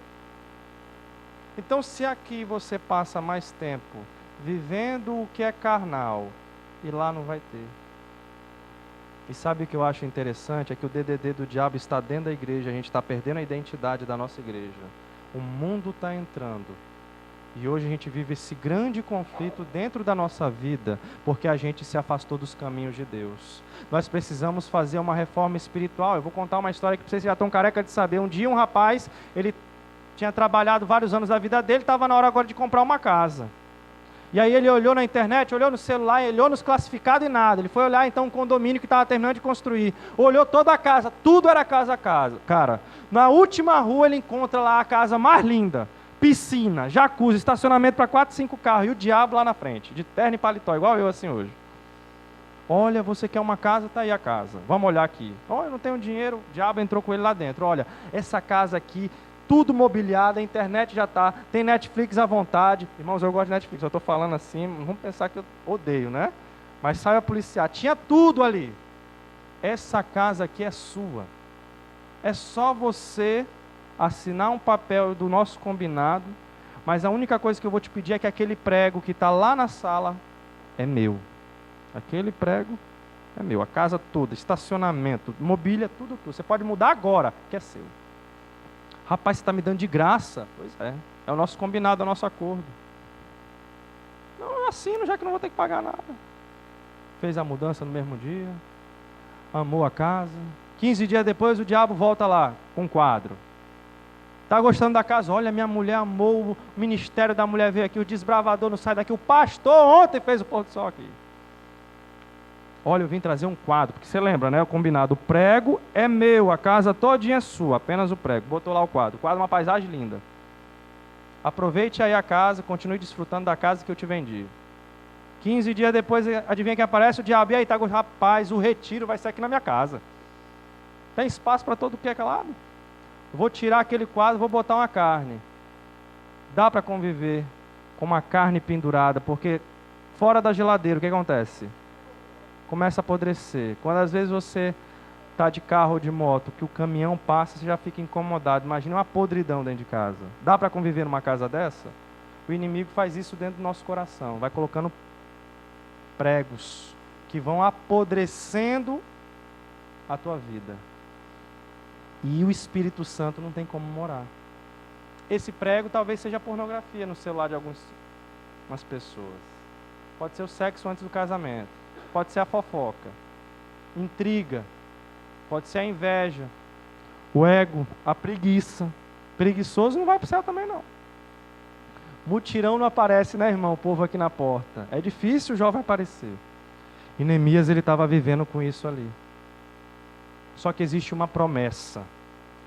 Então, se aqui você passa mais tempo vivendo o que é carnal, e lá não vai ter. E sabe o que eu acho interessante? É que o DDD do diabo está dentro da igreja, a gente está perdendo a identidade da nossa igreja. O mundo está entrando. E hoje a gente vive esse grande conflito dentro da nossa vida, porque a gente se afastou dos caminhos de Deus. Nós precisamos fazer uma reforma espiritual. Eu vou contar uma história que vocês já estão careca de saber. Um dia um rapaz, ele tinha trabalhado vários anos da vida dele, estava na hora agora de comprar uma casa. E aí ele olhou na internet, olhou no celular, olhou nos classificados e nada. Ele foi olhar então um condomínio que estava terminando de construir. Olhou toda a casa, tudo era casa a casa. Cara, na última rua ele encontra lá a casa mais linda. Piscina, jacuzzi, estacionamento para 4, 5 carros. E o diabo lá na frente, de terno e paletó, igual eu assim hoje. Olha, você quer uma casa? Está aí a casa. Vamos olhar aqui. Olha, eu não tenho dinheiro, o diabo entrou com ele lá dentro. Olha, essa casa aqui, tudo mobiliado, a internet já está, tem Netflix à vontade. Irmãos, eu gosto de Netflix, eu estou falando assim, não vamos pensar que eu odeio, né? Mas saiu a policiar, tinha tudo ali. Essa casa aqui é sua. É só você assinar um papel do nosso combinado, mas a única coisa que eu vou te pedir é que aquele prego que está lá na sala é meu. Aquele prego é meu, a casa toda, estacionamento, mobília, tudo. Você pode mudar agora, que é seu. Rapaz, você está me dando de graça? Pois é, é o nosso combinado, é o nosso acordo. Não, eu assino, já que não vou ter que pagar nada. Fez a mudança no mesmo dia, amou a casa. 15 dias depois o diabo volta lá com um quadro. Está gostando da casa? Olha, minha mulher amou, o ministério da mulher veio aqui, o desbravador não sai daqui, o pastor ontem fez o pôr do sol aqui. Olha, eu vim trazer um quadro, porque você lembra, né? O combinado, o prego é meu, a casa todinha é sua, apenas o prego. Botou lá o quadro é uma paisagem linda. Aproveite aí a casa, continue desfrutando da casa que eu te vendi. 15 dias depois, adivinha quem aparece? O diabo. E aí, tá, rapaz, o retiro vai ser aqui na minha casa. Tem espaço para todo o que é lado? Vou tirar aquele quadro, vou botar uma carne. Dá para conviver com uma carne pendurada, porque fora da geladeira, o que acontece? Começa a apodrecer. Quando às vezes você está de carro ou de moto, que o caminhão passa, você já fica incomodado. Imagina uma podridão dentro de casa. Dá para conviver numa casa dessa? O inimigo faz isso dentro do nosso coração. Vai colocando pregos que vão apodrecendo a tua vida. E o Espírito Santo não tem como morar. Esse prego talvez seja a pornografia no celular de algumas pessoas. Pode ser o sexo antes do casamento. Pode ser a fofoca. Intriga. Pode ser a inveja. O ego. A preguiça. Preguiçoso não vai para o céu também não. Mutirão não aparece, né, irmão? O povo aqui na porta. É difícil o jovem aparecer. E Neemias, ele estava vivendo com isso ali. Só que existe uma promessa.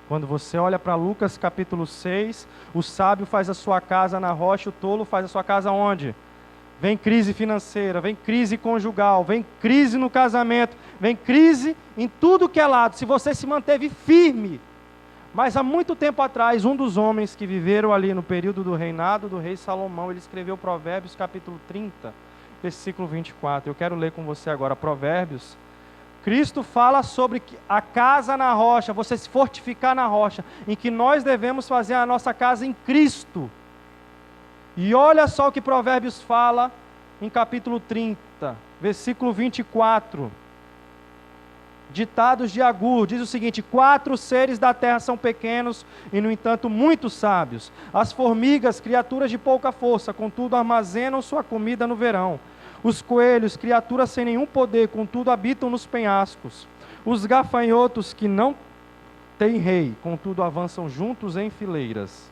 Quando você olha para Lucas capítulo 6, o sábio faz a sua casa na rocha, o tolo faz a sua casa onde? Vem crise financeira, vem crise conjugal, vem crise no casamento, vem crise em tudo que é lado. Se você se manteve firme. Mas há muito tempo atrás, um dos homens que viveram ali no período do reinado do rei Salomão, ele escreveu Provérbios capítulo 30, versículo 24. Eu quero ler com você agora Provérbios. Cristo fala sobre a casa na rocha, você se fortificar na rocha, em que nós devemos fazer a nossa casa em Cristo. E olha só o que Provérbios fala em capítulo 30, versículo 24. Ditados de Agur, diz o seguinte: 4 seres da terra são pequenos e, no entanto, muito sábios. As formigas, criaturas de pouca força, contudo armazenam sua comida no verão. Os coelhos, criaturas sem nenhum poder, contudo habitam nos penhascos. Os gafanhotos, que não têm rei, contudo avançam juntos em fileiras.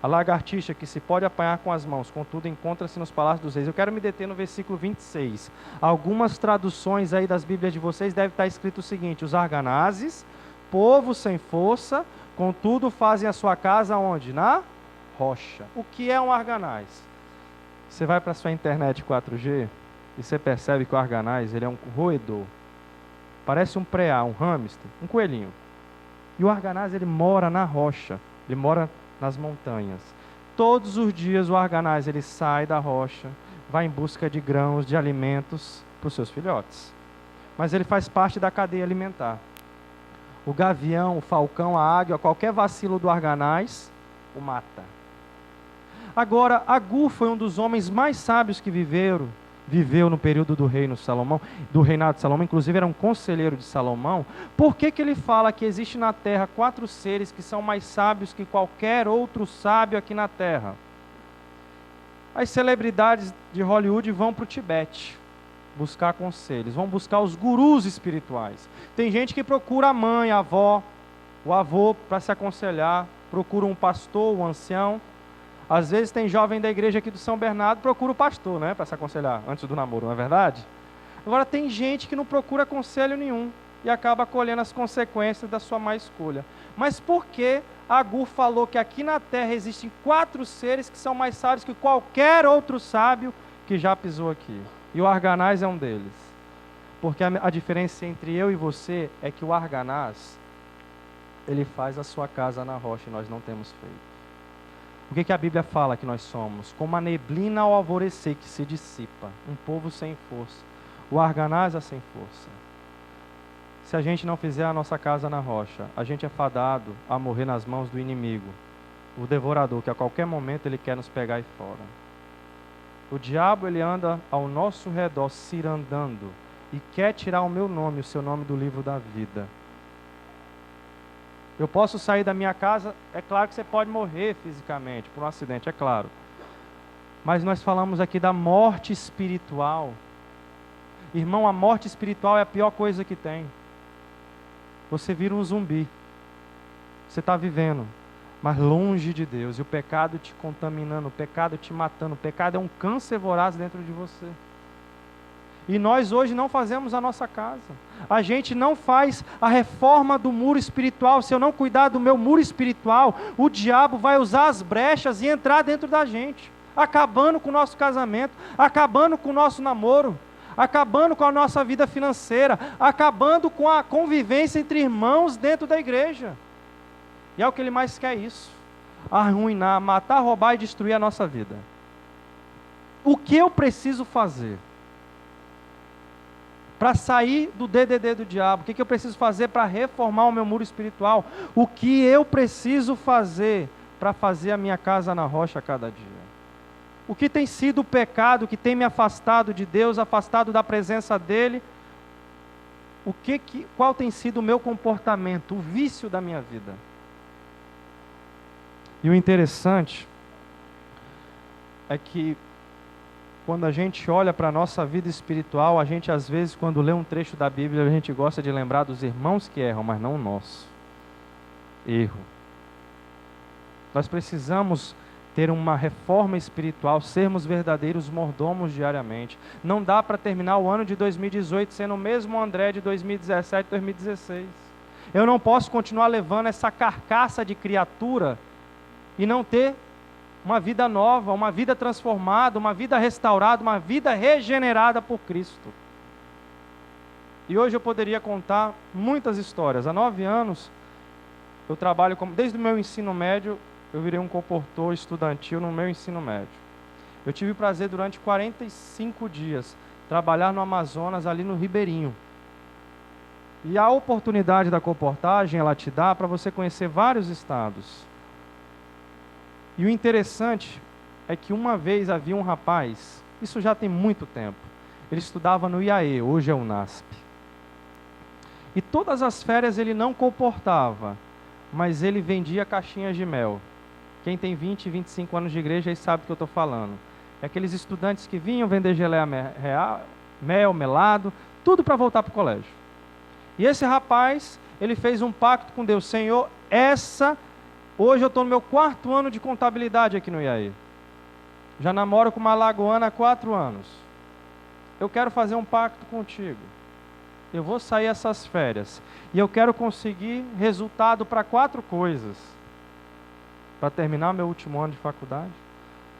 A lagartixa, que se pode apanhar com as mãos, contudo encontra-se nos palácios dos reis. Eu quero me deter no versículo 26. Algumas traduções aí das Bíblias de vocês deve estar escrito o seguinte: os arganazes, povo sem força, contudo fazem a sua casa onde? Na rocha. O que é um arganaz? Você vai para a sua internet 4G e você percebe que o arganaz, ele é um roedor. Parece um preá, um hamster, um coelhinho. E o arganaz, ele mora na rocha, ele mora nas montanhas. Todos os dias o arganaz, ele sai da rocha, vai em busca de grãos, de alimentos para os seus filhotes. Mas ele faz parte da cadeia alimentar. O gavião, o falcão, a águia, qualquer vacilo do arganaz, o mata. Agora, Agur foi um dos homens mais sábios que viveu no período do reinado de Salomão, inclusive era um conselheiro de Salomão. Por que ele fala que existe na terra 4 seres que são mais sábios que qualquer outro sábio aqui na terra? As celebridades de Hollywood vão para o Tibete buscar conselhos, vão buscar os gurus espirituais. Tem gente que procura a mãe, a avó, o avô para se aconselhar, procura um pastor, um ancião. Às vezes tem jovem da igreja aqui do São Bernardo, procura o pastor, né, para se aconselhar antes do namoro, não é verdade? Agora tem gente que não procura conselho nenhum e acaba colhendo as consequências da sua má escolha. Mas por que Agur falou que aqui na terra existem 4 seres que são mais sábios que qualquer outro sábio que já pisou aqui? E o arganaz é um deles. Porque a diferença entre eu e você é que o arganaz, ele faz a sua casa na rocha e nós não temos feito. O que a Bíblia fala que nós somos? Como a neblina ao alvorecer que se dissipa, um povo sem força. O arganaz é sem força. Se a gente não fizer a nossa casa na rocha, a gente é fadado a morrer nas mãos do inimigo, o devorador, que a qualquer momento ele quer nos pegar aí fora. O diabo, ele anda ao nosso redor, cirandando, e quer tirar o meu nome, o seu nome do livro da vida. Eu posso sair da minha casa, é claro que você pode morrer fisicamente, por um acidente, é claro. Mas nós falamos aqui da morte espiritual. Irmão, a morte espiritual é a pior coisa que tem. Você vira um zumbi. Você está vivendo, mas longe de Deus. E o pecado te contaminando, o pecado te matando. O pecado é um câncer voraz dentro de você. E nós hoje não fazemos a nossa casa. A gente não faz a reforma do muro espiritual. Se eu não cuidar do meu muro espiritual, o diabo vai usar as brechas e entrar dentro da gente, acabando com o nosso casamento, acabando com o nosso namoro, acabando com a nossa vida financeira, acabando com a convivência entre irmãos dentro da igreja. E é o que ele mais quer, isso: arruinar, matar, roubar e destruir a nossa vida. O que eu preciso fazer? para sair do DDD do diabo? O que eu preciso fazer para reformar o meu muro espiritual? O que eu preciso fazer para fazer a minha casa na rocha a cada dia? O que tem sido o pecado que tem me afastado de Deus, afastado da presença dEle? Qual tem sido o meu comportamento, o vício da minha vida? E o interessante é que quando a gente olha para a nossa vida espiritual, a gente às vezes, quando lê um trecho da Bíblia, a gente gosta de lembrar dos irmãos que erram, mas não o nosso erro. Nós precisamos ter uma reforma espiritual, sermos verdadeiros mordomos diariamente. Não dá para terminar o ano de 2018 sendo o mesmo André de 2017, 2016. Eu não posso continuar levando essa carcaça de criatura e não ter uma vida nova, uma vida transformada, uma vida restaurada, uma vida regenerada por Cristo. E hoje eu poderia contar muitas histórias. Há 9 anos, eu trabalho desde o meu ensino médio, eu virei um comportor estudantil no meu ensino médio. Eu tive o prazer durante 45 dias trabalhar no Amazonas, ali no Ribeirinho. E a oportunidade da comportagem, ela te dá para você conhecer vários estados. E o interessante é que uma vez havia um rapaz, isso já tem muito tempo, ele estudava no IAE, hoje é o NASP. E todas as férias ele não comportava, mas ele vendia caixinhas de mel. Quem tem 20, 25 anos de igreja aí sabe do que eu estou falando. É aqueles estudantes que vinham vender geleia mel, melado, tudo para voltar para o colégio. E esse rapaz, ele fez um pacto com Deus. Senhor, hoje eu estou no meu 4º ano de contabilidade aqui no IAE. Já namoro com uma alagoana há 4 anos. Eu quero fazer um pacto contigo. Eu vou sair essas férias. E eu quero conseguir resultado para 4 coisas. Para terminar meu último ano de faculdade,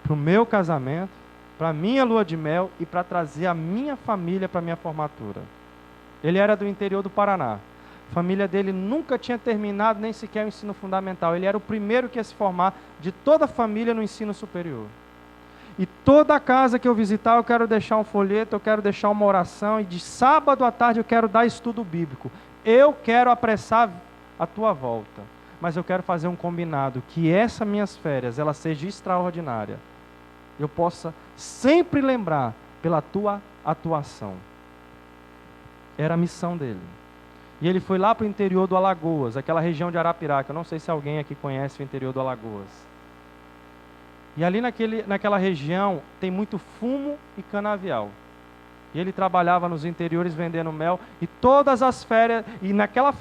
para o meu casamento, para a minha lua de mel e para trazer a minha família para a minha formatura. Ele era do interior do Paraná. A família dele nunca tinha terminado nem sequer o ensino fundamental. Ele era o primeiro que ia se formar de toda a família no ensino superior. E toda casa que eu visitar, eu quero deixar um folheto, eu quero deixar uma oração, e de sábado à tarde eu quero dar estudo bíblico. Eu quero apressar a tua volta, mas eu quero fazer um combinado, que essas minhas férias, ela seja extraordinária. Eu possa sempre lembrar pela tua atuação. Era a missão dele. E ele foi lá para o interior do Alagoas, aquela região de Arapiraca. Eu não sei se alguém aqui conhece o interior do Alagoas. E ali naquela região tem muito fumo e canavial. E ele trabalhava nos interiores vendendo mel. E todas as férias, e naquelas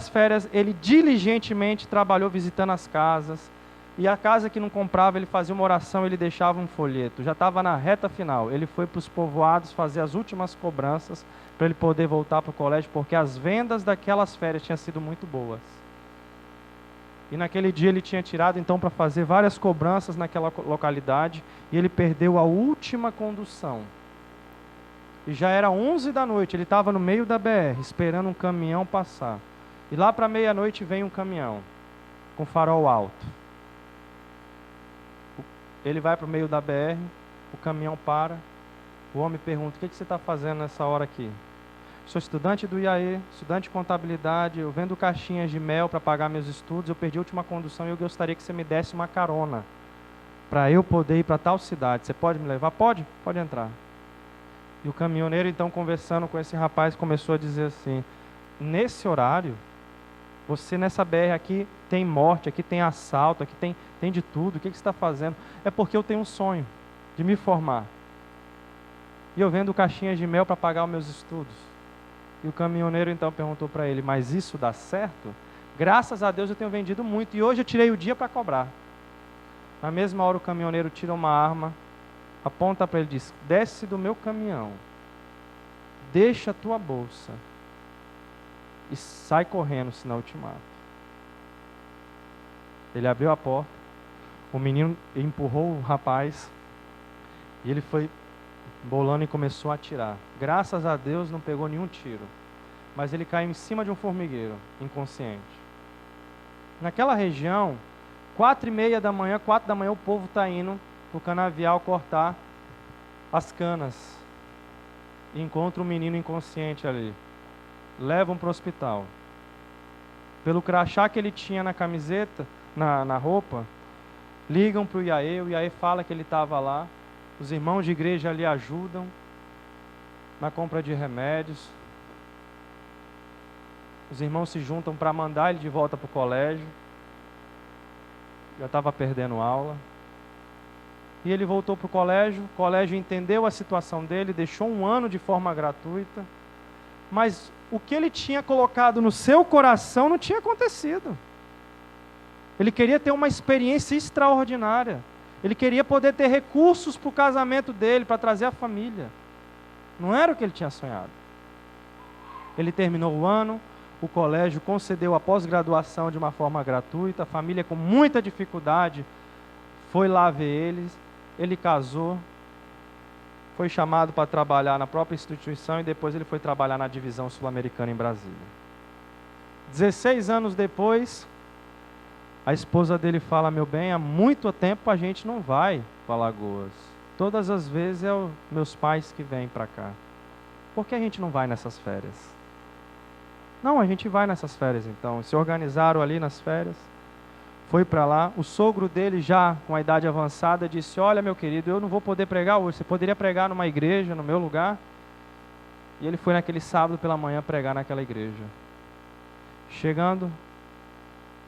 férias, ele diligentemente trabalhou visitando as casas. E a casa que não comprava, ele fazia uma oração, ele deixava um folheto. Já estava na reta final. Ele foi para os povoados fazer as últimas cobranças para ele poder voltar para o colégio, porque as vendas daquelas férias tinham sido muito boas. E naquele dia ele tinha tirado então para fazer várias cobranças naquela localidade, e ele perdeu a última condução. E já era 11 da noite, ele estava no meio da BR, esperando um caminhão passar. E lá para meia-noite vem um caminhão, com farol alto. Ele vai para o meio da BR, o caminhão para, o homem pergunta: o que você está fazendo nessa hora aqui? Sou estudante do IAE, estudante de contabilidade, eu vendo caixinhas de mel para pagar meus estudos, eu perdi a última condução e eu gostaria que você me desse uma carona para eu poder ir para tal cidade. Você pode me levar? Pode? Pode entrar. E o caminhoneiro, então, conversando com esse rapaz, começou a dizer assim: nesse horário, você nessa BR aqui tem morte, aqui tem assalto, aqui tem de tudo, o que você está fazendo? É porque eu tenho um sonho de me formar. E eu vendo caixinhas de mel para pagar os meus estudos. E o caminhoneiro então perguntou para ele: mas isso dá certo? Graças a Deus eu tenho vendido muito e hoje eu tirei o dia para cobrar. Na mesma hora o caminhoneiro tira uma arma, aponta para ele e diz: desce do meu caminhão, deixa a tua bolsa e sai correndo, senão eu te mato. Ele abriu a porta, o menino empurrou o rapaz e ele foi bolando e começou a atirar. Graças a Deus não pegou nenhum tiro, mas ele caiu em cima de um formigueiro, inconsciente. Naquela região, 4h30 da manhã, 4 da manhã, o povo está indo para o canavial cortar as canas. e encontra um menino inconsciente ali. Levam para o hospital. Pelo crachá que ele tinha na camiseta, na roupa, ligam para o Iaê fala que ele estava lá. Os irmãos de igreja ali ajudam na compra de remédios. Os irmãos se juntam para mandar ele de volta para o colégio. Já estava perdendo aula. E ele voltou para o colégio entendeu a situação dele, deixou 1 ano de forma gratuita. Mas o que ele tinha colocado no seu coração não tinha acontecido. Ele queria ter uma experiência extraordinária. Ele queria poder ter recursos para o casamento dele, para trazer a família. Não era o que ele tinha sonhado. Ele terminou o ano, o colégio concedeu a pós-graduação de uma forma gratuita, a família com muita dificuldade foi lá ver eles, ele casou, foi chamado para trabalhar na própria instituição e depois ele foi trabalhar na divisão sul-americana em Brasília. 16 anos depois, a esposa dele fala: meu bem, há muito tempo a gente não vai para Alagoas. Todas as vezes é os meus pais que vêm para cá. Por que a gente não vai nessas férias? Não, a gente vai nessas férias então. Se organizaram ali nas férias, foi para lá. O sogro dele, já com a idade avançada, disse: olha, meu querido, eu não vou poder pregar hoje, você poderia pregar numa igreja, no meu lugar? E ele foi naquele sábado pela manhã pregar naquela igreja.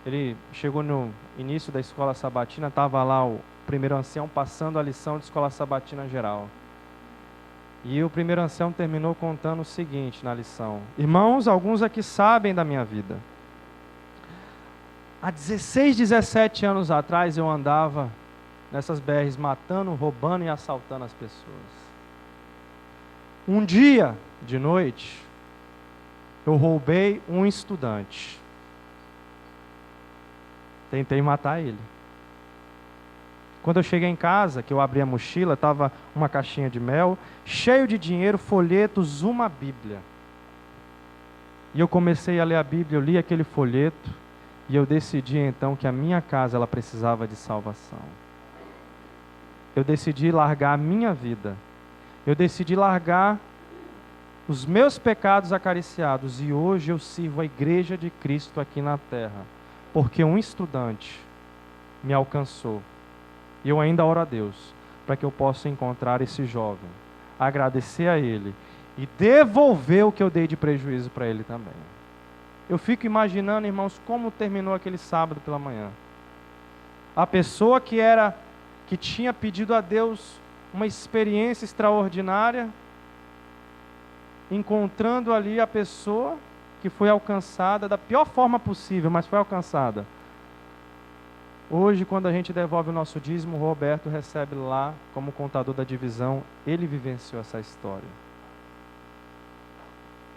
Ele chegou no início da escola sabatina, estava lá o primeiro ancião passando a lição de escola sabatina geral. E o primeiro ancião terminou contando o seguinte na lição: irmãos, alguns aqui sabem da minha vida. Há 16, 17 anos atrás eu andava nessas BRs matando, roubando e assaltando as pessoas. Um dia de noite, eu roubei um estudante. Tentei matar ele. Quando eu cheguei em casa, que eu abri a mochila, estava uma caixinha de mel, cheio de dinheiro, folhetos, uma Bíblia. E eu comecei a ler a Bíblia, eu li aquele folheto, e eu decidi então que a minha casa ela precisava de salvação. Eu decidi largar a minha vida. Eu decidi largar os meus pecados acariciados, e hoje eu sirvo a igreja de Cristo aqui na terra, porque um estudante me alcançou. E eu ainda oro a Deus para que eu possa encontrar esse jovem, agradecer a ele e devolver o que eu dei de prejuízo para ele também. Eu fico imaginando, irmãos, como terminou aquele sábado pela manhã. A pessoa que tinha pedido a Deus uma experiência extraordinária, encontrando ali a pessoa que foi alcançada da pior forma possível, mas foi alcançada. Hoje, quando a gente devolve o nosso dízimo, o Roberto recebe lá, como contador da divisão, ele vivenciou essa história.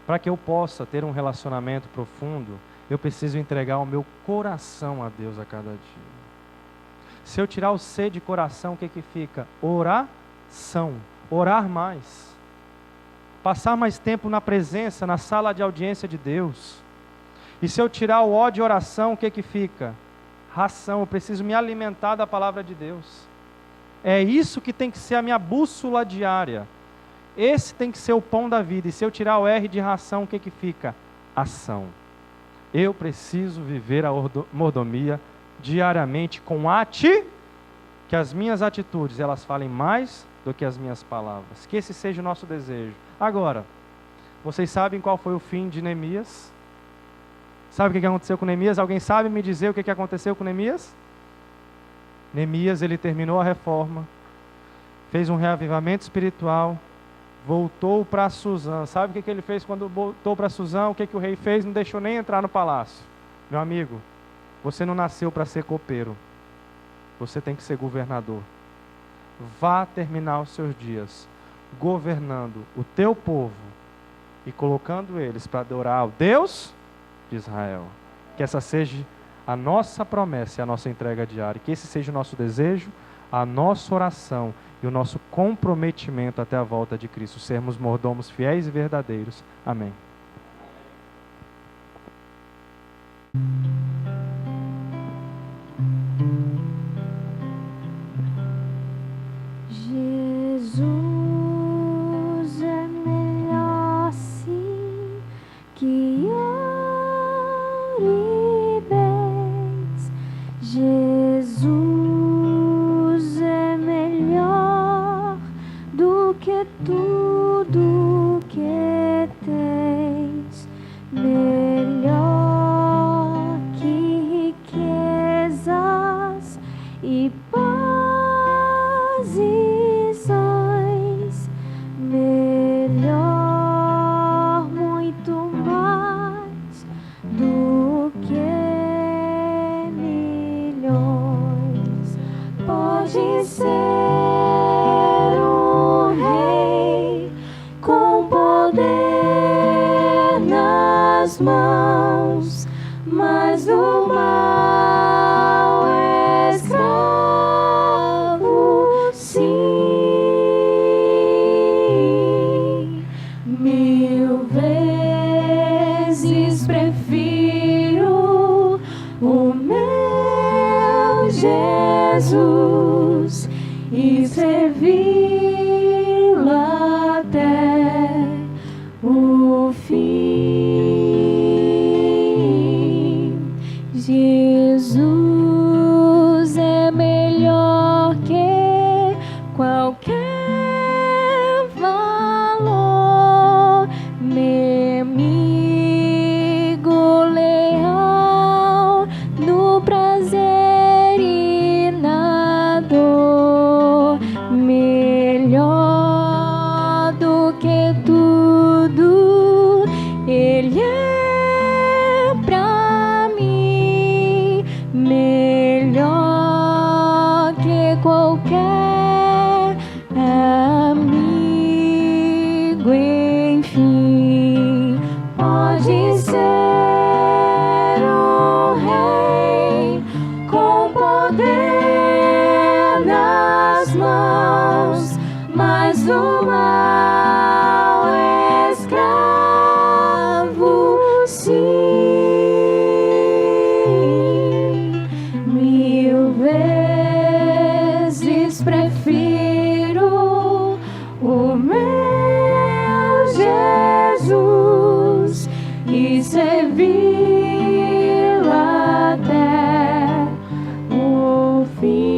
Para que eu possa ter um relacionamento profundo, eu preciso entregar o meu coração a Deus a cada dia. Se eu tirar o C de coração, o que fica? Oração. Orar mais. Passar mais tempo na presença, na sala de audiência de Deus. E se eu tirar o O de oração, o que fica? Ração. Eu preciso me alimentar da palavra de Deus. É isso que tem que ser a minha bússola diária. Esse tem que ser o pão da vida. E se eu tirar o R de ração, o que fica? Ação. Eu preciso viver a mordomia diariamente com que as minhas atitudes elas falem mais do que as minhas palavras. Que esse seja o nosso desejo. Agora, vocês sabem qual foi o fim de Neemias? Sabe o que aconteceu com Neemias? Alguém sabe me dizer o que aconteceu com Neemias? Neemias, ele terminou a reforma, fez um reavivamento espiritual, voltou para Suzã. Sabe o que ele fez quando voltou para Suzã? O que o rei fez? Não deixou nem entrar no palácio. Meu amigo, você não nasceu para ser copeiro. Você tem que ser governador. Vá terminar os seus dias governando o teu povo e colocando eles para adorar o Deus de Israel. Que essa seja a nossa promessa e a nossa entrega diária. Que esse seja o nosso desejo, a nossa oração e o nosso comprometimento até a volta de Cristo. Sermos mordomos fiéis e verdadeiros. Amém. Jesus é meu mãos, mas do mal escravo, sim. 1000 vezes prefiro o meu Jesus e servi-lo até o fim. Jesus é melhor que qualquer valor, meu amigo leal no prazer e na dor, melhor do que tudo Ele é pra mim, melhor que qualquer amigo, enfim. Pode ser um rei com poder nas mãos, mas o mal escravo, sim. 1000 vezes prefiro o meu Jesus e servi-lo até o fim.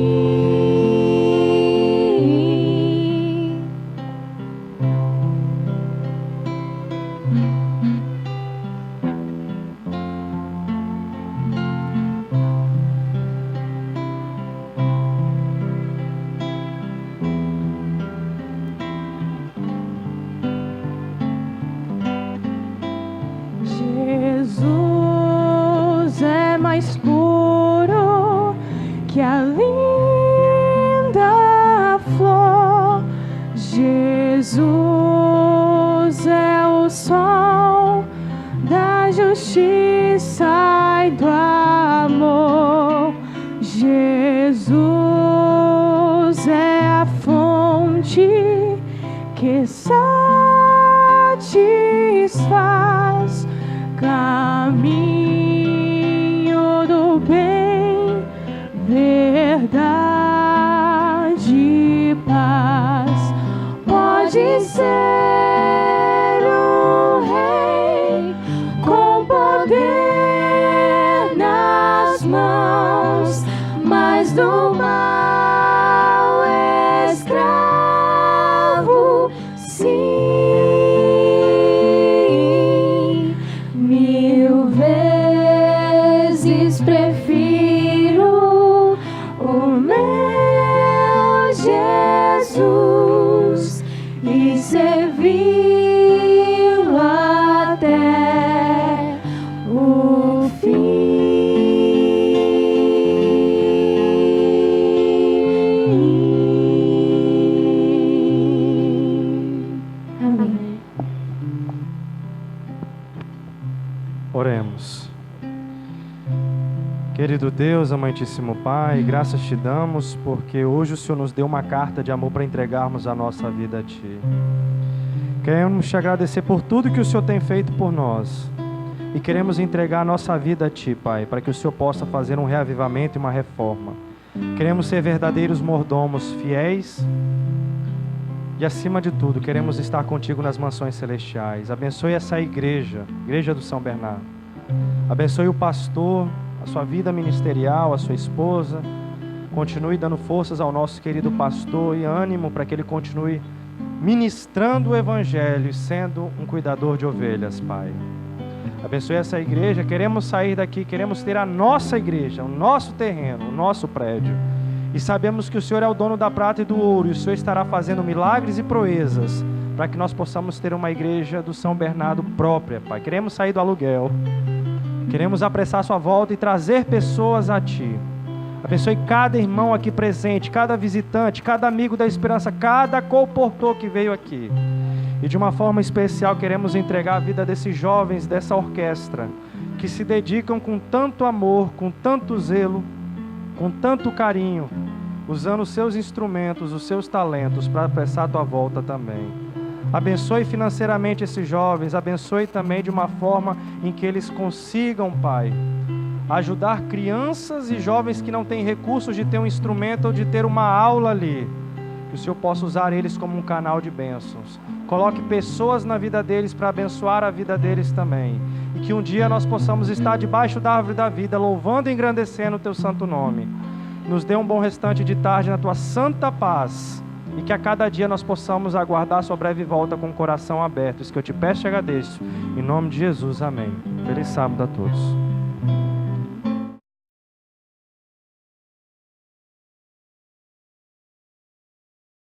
Jesus é mais puro que a linda flor. Jesus é o sol da justiça e do amor. Jesus é a fonte que satisfaz, caminho do bem, verdade e paz. Pode ser um rei com poder nas mãos, mas do mal escravo, sim. 1000 vezes prefiro o meu Jesus e servi-lo até o fim. Amém. Oremos. Querido Deus, amantíssimo Pai, graças te damos porque hoje o Senhor nos deu uma carta de amor para entregarmos a nossa vida a Ti. Queremos te agradecer por tudo que o Senhor tem feito por nós e queremos entregar a nossa vida a Ti, Pai, para que o Senhor possa fazer um reavivamento e uma reforma. Queremos ser verdadeiros mordomos, fiéis e, acima de tudo, queremos estar contigo nas mansões celestiais. Abençoe essa igreja do São Bernardo. Abençoe o pastor, a sua vida ministerial, a sua esposa. Continue dando forças ao nosso querido pastor e ânimo para que ele continue ministrando o Evangelho e sendo um cuidador de ovelhas, Pai. Abençoe essa igreja. Queremos sair daqui, queremos ter a nossa igreja, o nosso terreno, o nosso prédio. E sabemos que o Senhor é o dono da prata e do ouro, e o Senhor estará fazendo milagres e proezas para que nós possamos ter uma igreja do São Bernardo própria, Pai. Queremos sair do aluguel, queremos apressar a sua volta e trazer pessoas a Ti. Abençoe cada irmão aqui presente, cada visitante, cada amigo da esperança, cada colportor que veio aqui. E de uma forma especial queremos entregar a vida desses jovens, dessa orquestra, que se dedicam com tanto amor, com tanto zelo, com tanto carinho, usando os seus instrumentos, os seus talentos para apressar a tua volta também. Abençoe financeiramente esses jovens, abençoe também de uma forma em que eles consigam, Pai, ajudar crianças e jovens que não têm recursos de ter um instrumento ou de ter uma aula ali, que o Senhor possa usar eles como um canal de bênçãos. Coloque pessoas na vida deles para abençoar a vida deles também, e que um dia nós possamos estar debaixo da árvore da vida, louvando e engrandecendo o Teu santo nome. Nos dê um bom restante de tarde na Tua santa paz, e que a cada dia nós possamos aguardar Sua breve volta com o coração aberto. Isso que eu te peço e agradeço. Em nome de Jesus, amém. Feliz sábado a todos.